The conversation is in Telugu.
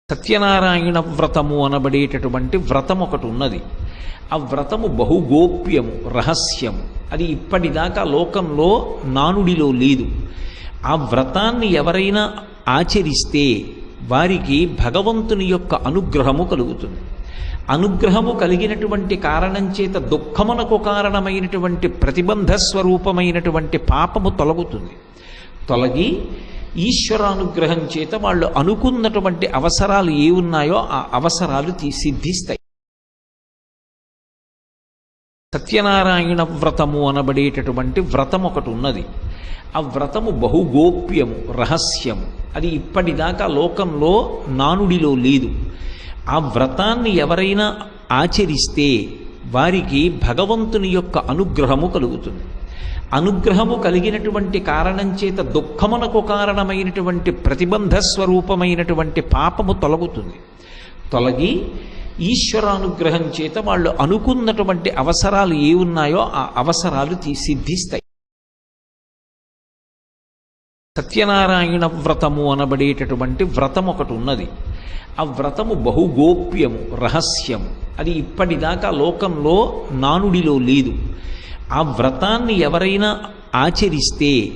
సత్యనారాయణ వ్రతము అనబడేటటువంటి వ్రతం ఒకటి ఉన్నది. ఆ వ్రతము బహుగోప్యము, రహస్యము. అది ఇప్పటిదాకా లోకంలో నానుడిలో లేదు. ఆ వ్రతాన్ని ఎవరైనా ఆచరిస్తే వారికి భగవంతుని యొక్క అనుగ్రహము కలుగుతుంది. అనుగ్రహము కలిగినటువంటి కారణం చేత దుఃఖమునకు కారణమైనటువంటి ప్రతిబంధ స్వరూపమైనటువంటి పాపము తొలగుతుంది. తొలగి ఈశ్వరానుగ్రహం చేత వాళ్ళు అనుకున్నటువంటి అవసరాలు ఏ ఉన్నాయో ఆ అవసరాలు సిద్ధిస్తాయి. సత్యనారాయణ వ్రతము అనబడేటటువంటి వ్రతం ఒకటి ఉన్నది. ఆ వ్రతము బహుగోప్యము, రహస్యము. అది ఇప్పటిదాకా లోకంలో నానుడిలో లేదు. ఆ వ్రతాన్ని ఎవరైనా ఆచరిస్తే వారికి భగవంతుని యొక్క అనుగ్రహము కలుగుతుంది. అనుగ్రహము కలిగినటువంటి కారణం చేత దుఃఖమునకు కారణమైనటువంటి ప్రతిబంధ స్వరూపమైనటువంటి పాపము తొలగుతుంది. తొలగి ఈశ్వరానుగ్రహం చేత వాళ్ళు అనుకున్నటువంటి అవసరాలు ఏ ఉన్నాయో ఆ అవసరాలు సిద్ధిస్తాయి. సత్యనారాయణ వ్రతము అనబడేటటువంటి వ్రతం ఒకటి ఉన్నది. ఆ వ్రతము బహుగోప్యము, రహస్యము. అది ఇప్పటిదాకా లోకంలో నానుడిలో లేదు. ఆ వ్రతాన్ని ఎవరైనా ఆచరిస్తే